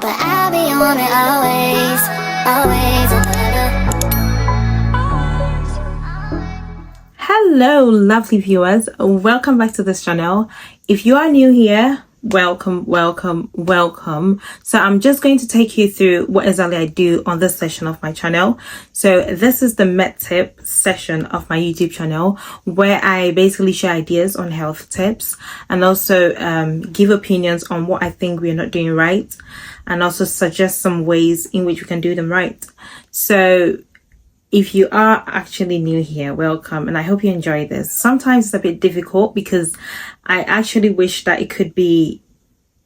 But I'll be on it always, always and forever. Hello lovely viewers, welcome back to this channel. If you are new here, welcome. So I'm just going to take you through what exactly I do on this session of my channel. So this is the med tip session of my YouTube channel, where I basically share ideas on health tips and also give opinions on what I think we're not doing right, and also suggest some ways in which we can do them right. So if you are actually new here, welcome, and I hope you enjoy this. Sometimes it's a bit difficult because I actually wish that it could be,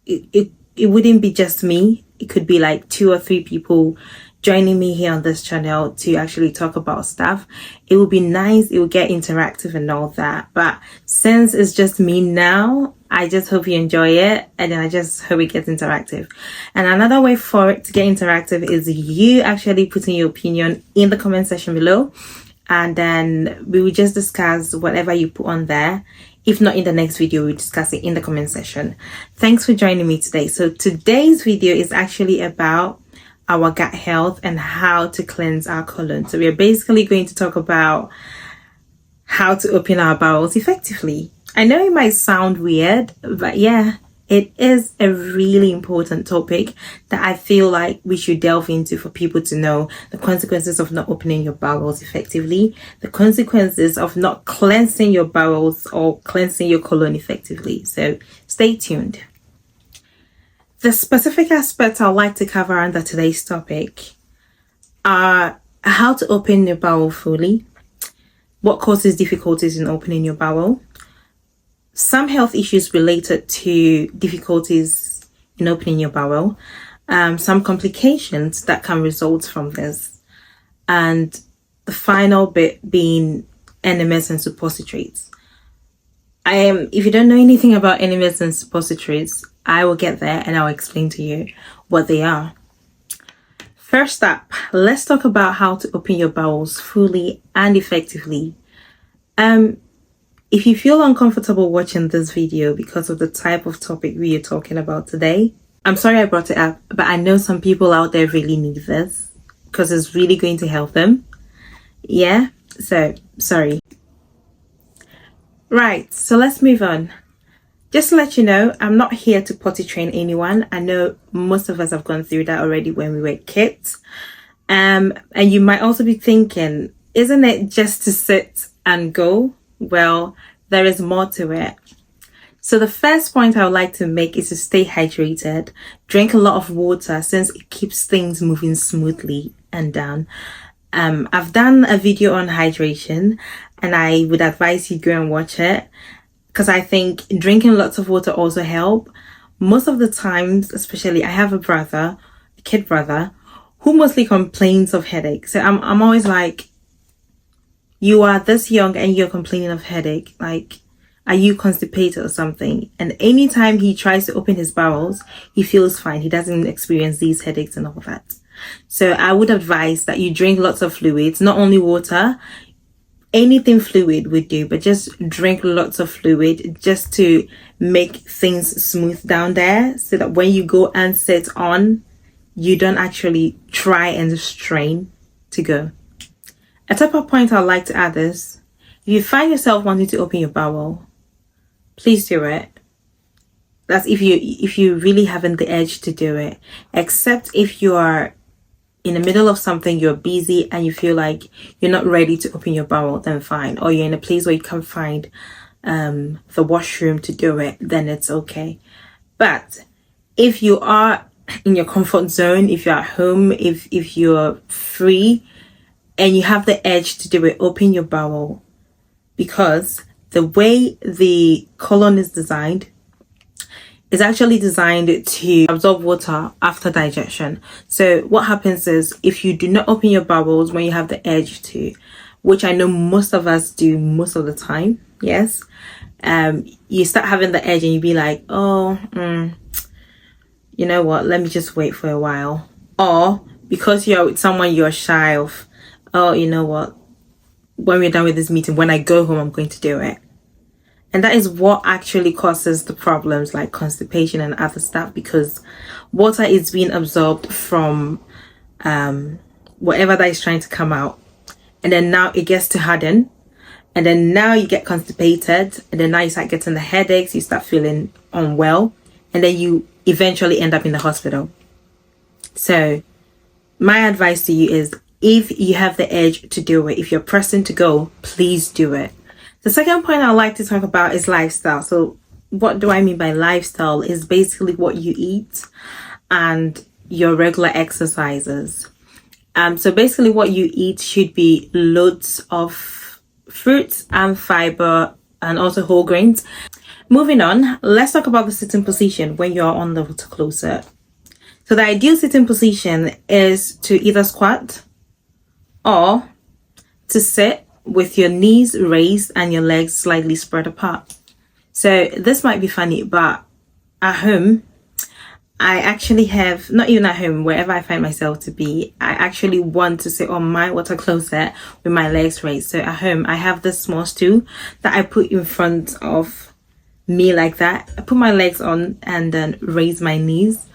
it wouldn't be just me. It could be like 2 or 3 people joining me here on this channel to actually talk about stuff. It would be nice, it would get interactive and all that. But since it's just me now, I just hope you enjoy it, and then I just hope it gets interactive. And another way for it to get interactive is you actually putting your opinion in the comment section below, and then we will just discuss whatever you put on there. If not in the next video, we'll discuss it in the comment section. Thanks for joining me today. So today's video is actually about our gut health and how to cleanse our colon. So we're basically going to talk about how to open our bowels effectively. I know it might sound weird, but yeah, it is a really important topic that I feel like we should delve into for people to know the consequences of not opening your bowels effectively, the consequences of not cleansing your bowels or cleansing your colon effectively. So stay tuned. The specific aspects I'd like to cover under today's topic are how to open your bowel fully, what causes difficulties in opening your bowel, some health issues related to difficulties in opening your bowel, some complications that can result from this, and the final bit being enemas and suppositories. If you don't know anything about enemas and suppositories, I will get there and I'll explain to you what they are. First up, let's talk about how to open your bowels fully and effectively. If you feel uncomfortable watching this video because of the type of topic we are talking about today, I'm sorry I brought it up, but I know some people out there really need this because it's really going to help them. Yeah, so sorry. Right, so let's move on. Just to let you know, I'm not here to potty train anyone. I know most of us have gone through that already when we were kids. And you might also be thinking, isn't it just to sit and go? Well, there is more to it. So the first point I would like to make is to stay hydrated. Drink a lot of water since it keeps things moving smoothly and down. I've done a video on hydration and I would advise you go and watch it, because I think drinking lots of water also help. Most of the times, especially I have a kid brother, who mostly complains of headaches. So I'm always like, you are this young and you're complaining of headache. Like, are you constipated or something? And anytime he tries to open his bowels, he feels fine. He doesn't experience these headaches and all that. So I would advise that you drink lots of fluids, not only water, anything fluid would do, but just drink lots of fluid just to make things smooth down there, so that when you go and sit on, you don't actually try and strain to go. A top-up point I'd like to add is, if you find yourself wanting to open your bowel, please do it. That's if you really haven't the edge to do it. Except if you are in the middle of something, you're busy and you feel like you're not ready to open your bowel, then fine. Or you're in a place where you can't find the washroom to do it, then it's okay. But if you are in your comfort zone, if you're at home, if you're free, and you have the edge to do it, open your bowel, because the way the colon is designed is actually designed to absorb water after digestion. So what happens is, if you do not open your bowels when you have the edge to, which I know most of us do most of the time, yes, you start having the edge and you be like, oh, you know what, let me just wait for a while. Or because you're with someone you're shy of, oh, you know what, when we're done with this meeting, when I go home, I'm going to do it. And that is what actually causes the problems like constipation and other stuff, because water is being absorbed from whatever that is trying to come out. And then now it gets to harden. And then now you get constipated. And then now you start getting the headaches. You start feeling unwell. And then you eventually end up in the hospital. So my advice to you is, if you have the urge to do it, if you're pressing to go, please do it. The second point I'd like to talk about is lifestyle. So what do I mean by lifestyle? Is basically what you eat and your regular exercises. So basically what you eat should be loads of fruits and fiber and also whole grains. Moving on, let's talk about the sitting position when you're on the water closet. So the ideal sitting position is to either squat or to sit with your knees raised and your legs slightly spread apart. So this might be funny, but at home, I actually have, not even at home, wherever I find myself to be, I actually want to sit on my water closet with my legs raised. So at home, I have this small stool that I put in front of me like that. I put my legs on and then raise my knees.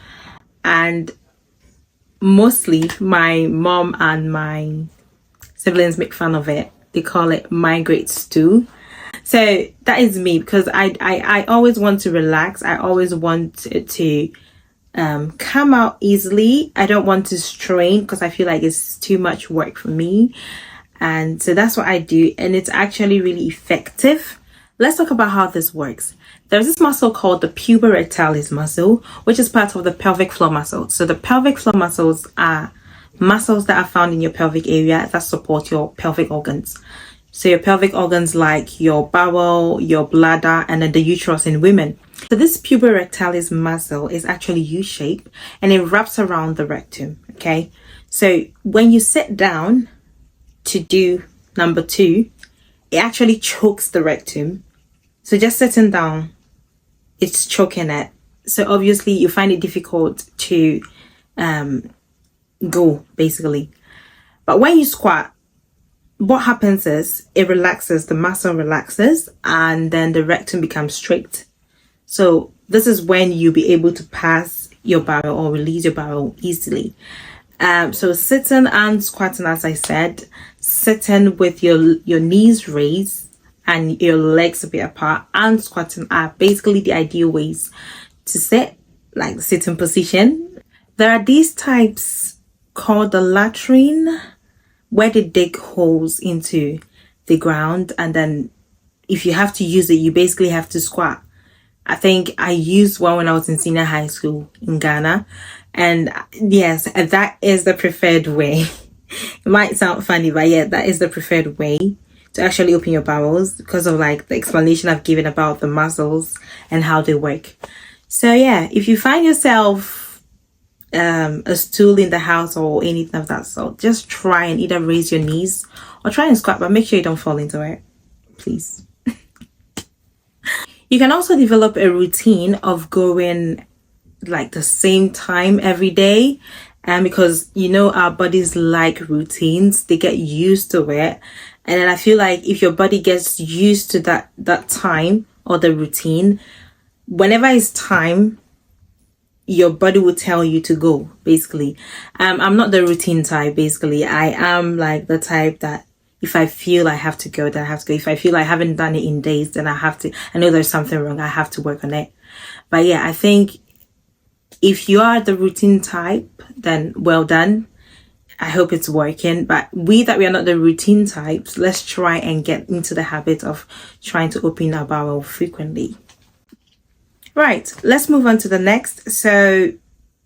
And mostly my mom and my siblings make fun of it. They call it my great stool. So that is me, because I always want to relax. I always want it to come out easily. I don't want to strain because I feel like it's too much work for me. And so that's what I do. And it's actually really effective. Let's talk about how this works. There's this muscle called the puborectalis muscle, which is part of the pelvic floor muscle. So the pelvic floor muscles are muscles that are found in your pelvic area that support your pelvic organs. So your pelvic organs like your bowel, your bladder, and then the uterus in women. So this puborectalis muscle is actually U-shaped and it wraps around the rectum, okay? So when you sit down to do number 2, it actually chokes the rectum. So just sitting down, it's choking it. So obviously you find it difficult to go, basically. But when you squat, what happens is it relaxes, the muscle relaxes, and then the rectum becomes straight. So this is when you'll be able to pass your bowel or release your bowel easily. So sitting and squatting, as I said, sitting with your knees raised and your legs a bit apart, and squatting are basically the ideal ways to sit, like the sitting position. There are these types called the latrine, where they dig holes into the ground, and then if you have to use it, you basically have to squat. I think I used one when I was in senior high school in Ghana, and yes, that is the preferred way. It might sound funny, but yeah, that is the preferred way to actually open your bowels, because of like the explanation I've given about the muscles and how they work. So yeah, if you find yourself a stool in the house or anything of that sort, just try and either raise your knees or try and squat, but make sure you don't fall into it, please. You can also develop a routine of going like the same time every day, and because you know our bodies like routines, they get used to it. And then I feel like if your body gets used to that time or the routine, whenever it's time, your body will tell you to go, basically. I'm not the routine type, basically. I am like the type that if I feel I have to go, then I have to go. If I feel I haven't done it in days, then I know there's something wrong. I have to work on it. But yeah, I think if you are the routine type, then well done. I hope it's working. But we that we are not the routine types, let's try and get into the habit of trying to open our bowel frequently. Right, let's move on to the next. So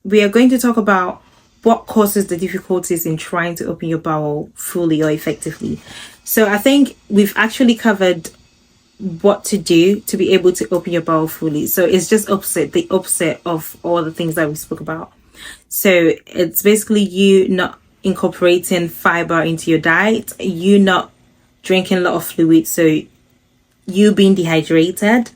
we are going to talk about what causes the difficulties in trying to open your bowel fully or effectively. So I think we've actually covered what to do to be able to open your bowel fully. So it's just the opposite of all the things that we spoke about. So it's basically you not incorporating fiber into your diet, you not drinking a lot of fluid, so you being dehydrated,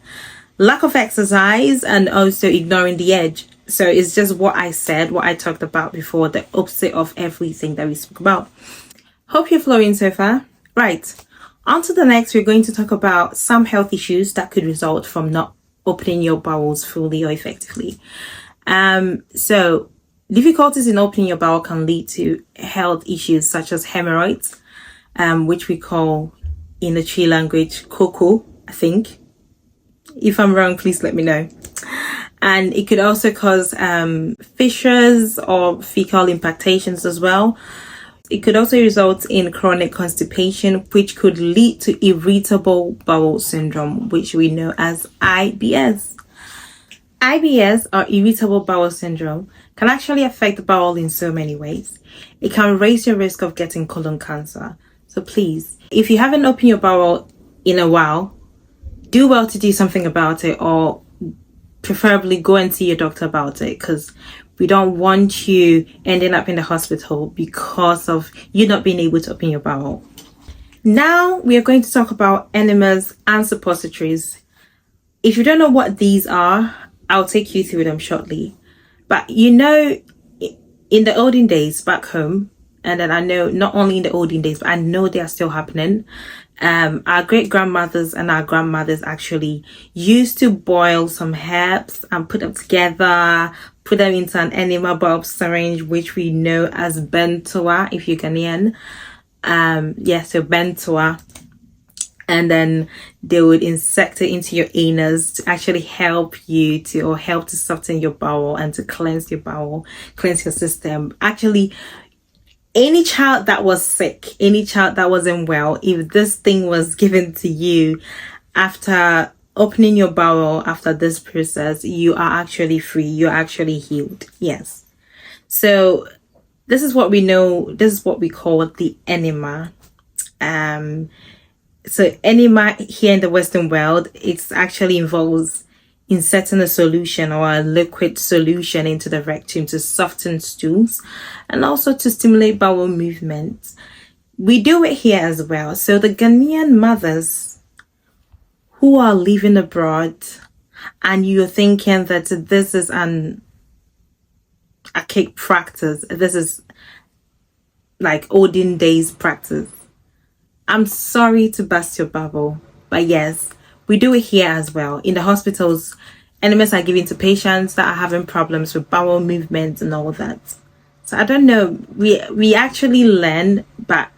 lack of exercise, and also ignoring the edge. So it's just what I said, what I talked about before, the opposite of everything that we spoke about. Hope you're flowing so far. Right, On to the next, we're going to talk about some health issues that could result from not opening your bowels fully or effectively. So difficulties in opening your bowel can lead to health issues such as hemorrhoids, which we call in the Chi language cocoa, I think. If I'm wrong, please let me know. And it could also cause fissures or fecal impactations as well. It could also result in chronic constipation, which could lead to irritable bowel syndrome, which we know as IBS. IBS, or irritable bowel syndrome, can actually affect the bowel in so many ways. It can raise your risk of getting colon cancer. So please, if you haven't opened your bowel in a while, do well to do something about it, or preferably go and see your doctor about it, because we don't want you ending up in the hospital because of you not being able to open your bowel. Now we are going to talk about enemas and suppositories. If you don't know what these are, I'll take you through them shortly. But in the olden days back home, and then I know not only in the olden days, but I know they are still happening. Our great grandmothers and our grandmothers actually used to boil some herbs and put them together, put them into an enema bulb syringe, which we know as bentoa if you're Ghanaian. So bentoa. And then they would insert it into your anus to actually help to soften your bowel and to cleanse your bowel, cleanse your system. Actually, any child that was sick, any child that wasn't well, if this thing was given to you after opening your bowel, after this process, you are actually free. You're actually healed. Yes. So this is what we know. This is what we call the enema. So enema here in the Western world, it actually involves inserting a solution or a liquid solution into the rectum to soften stools and also to stimulate bowel movements. We do it here as well. So the Ghanaian mothers who are living abroad and you're thinking that this is an archaic practice, this is like olden days practice, I'm sorry to burst your bubble, but yes, we do it here as well. In the hospitals, enemas are given to patients that are having problems with bowel movements and all that. So I don't know, we actually learn, but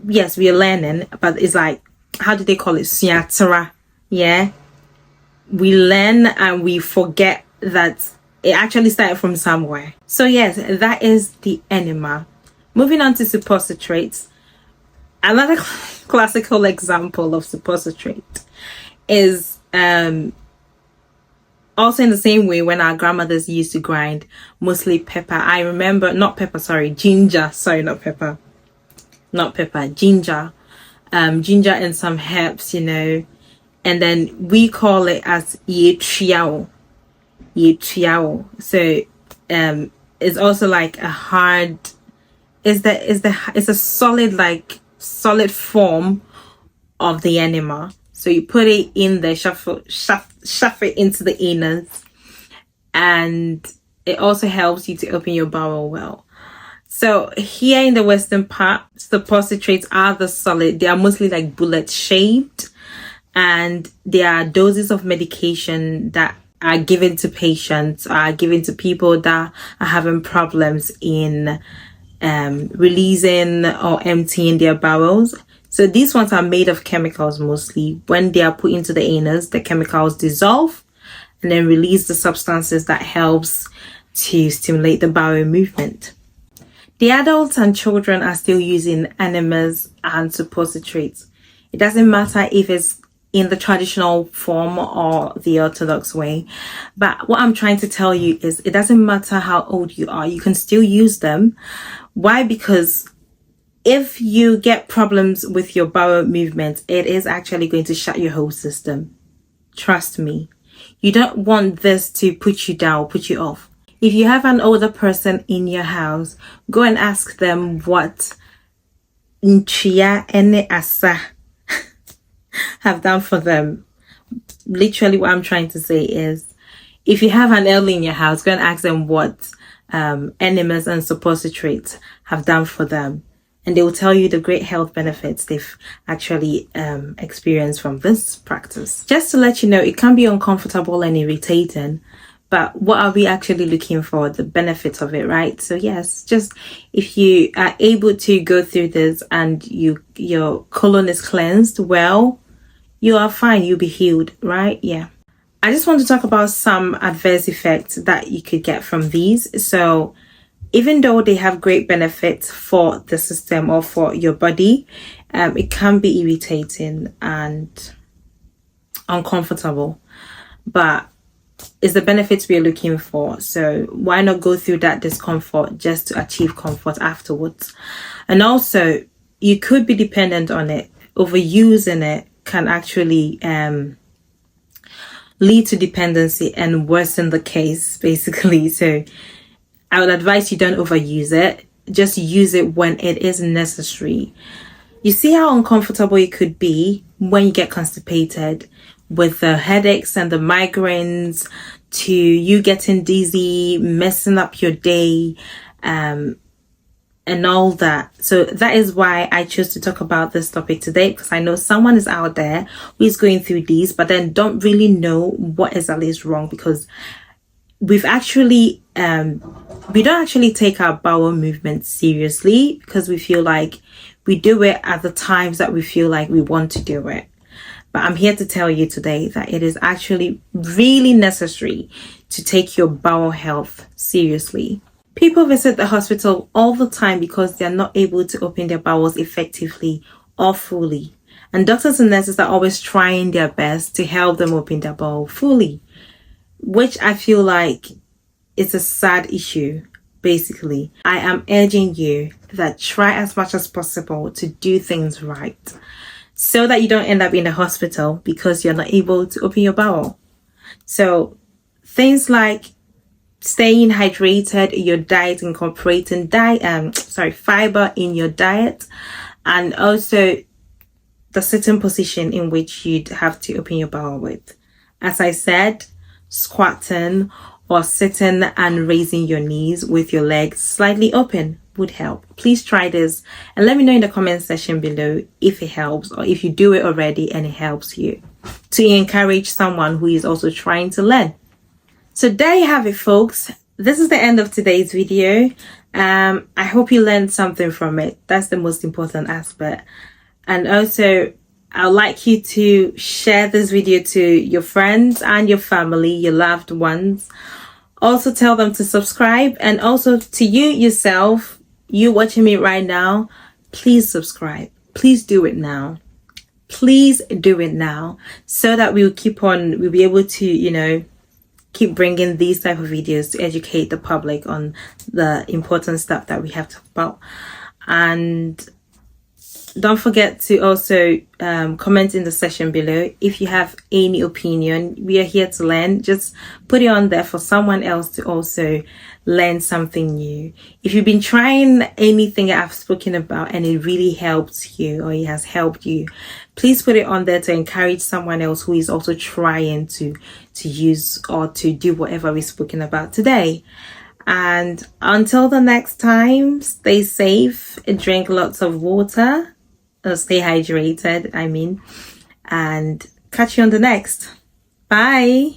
yes, we are learning, but it's like, how do they call it? Siatara. Yeah. We learn and we forget that it actually started from somewhere. So yes, that is the enema. Moving on to suppositories. Another classical example of suppository is also in the same way when our grandmothers used to grind mostly pepper. I remember, ginger. Ginger. Ginger and some herbs, and then we call it as yetriao. So it's also like a hard, it's a solid form of the enema. So you put it in there, shove it into the anus, and it also helps you to open your bowel well. So here in the Western part, suppositories are the solid. They are mostly like bullet shaped, and there are doses of medication that are given to patients, are given to people that are having problems in releasing or emptying their bowels. So these ones are made of chemicals mostly. When they are put into the anus, the chemicals dissolve and then release the substances that helps to stimulate the bowel movement. The adults and children are still using enemas and suppositories. It doesn't matter if it's in the traditional form or the orthodox way. But what I'm trying to tell you is it doesn't matter how old you are, you can still use them. Why? Because if you get problems with your bowel movement, it is actually going to shut your whole system. Trust me. You don't want this to put you down, put you off. If you have an older person in your house, go and ask them what nchia ene asa have done for them. Literally what I'm trying to say is, if you have an elderly in your house, go and ask them what enemas and suppositories have done for them. and they will tell you the great health benefits they've actually experienced from this practice. Just to let you know, it can be uncomfortable and irritating, but what are we actually looking for? The benefits of it, right? So yes, just if you are able to go through this and your colon is cleansed, well, you are fine, you'll be healed, right? Yeah. I just want to talk about some adverse effects that you could get from these. So even though they have great benefits for the system or for your body, it can be irritating and uncomfortable, but it's the benefits we're looking for. So why not go through that discomfort just to achieve comfort afterwards? And also, you could be dependent on it. Overusing it can actually lead to dependency and worsen the case, basically. So I would advise you don't overuse it. Just use it when it is necessary. You see how uncomfortable it could be when you get constipated, with the headaches and the migraines, to you getting dizzy, messing up your day, and all that. So that is why I chose to talk about this topic today, because I know someone is out there who is going through these, but then don't really know what exactly is wrong, because we've actually we don't actually take our bowel movement seriously, because we feel like we do it at the times that we feel like we want to do it. But I'm here to tell you today that it is actually really necessary to take your bowel health seriously. People visit the hospital all the time because they're not able to open their bowels effectively or fully. And doctors and nurses are always trying their best to help them open their bowel fully, which I feel like is a sad issue. Basically, I am urging you that try as much as possible to do things right, so that you don't end up in the hospital because you're not able to open your bowel. So things like staying hydrated, your diet, incorporating fiber in your diet, and also the sitting position in which you'd have to open your bowel with. As I said, squatting or sitting and raising your knees with your legs slightly open would help. Please try this and let me know in the comment section below if it helps, or if you do it already and it helps you, to encourage someone who is also trying to learn. So there you have it, folks. This is the end of today's video. I hope you learned something from it. That's the most important aspect. And also, I'd like you to share this video to your friends and your family, your loved ones. Also tell them to subscribe, and also to you yourself, you watching me right now, please subscribe. Please do it now. Please do it now, so that we'll be able to, keep bringing these type of videos to educate the public on the important stuff that we have to talk about. And don't forget to also comment in the section below if you have any opinion. We are here to learn. Just put it on there for someone else to also learn something new. If you've been trying anything I've spoken about and it really helps you, or it has helped you, please put it on there to encourage someone else who is also trying to use or to do whatever we've spoken about today. And until the next time, stay safe, drink lots of water, stay hydrated, and catch you on the next. Bye.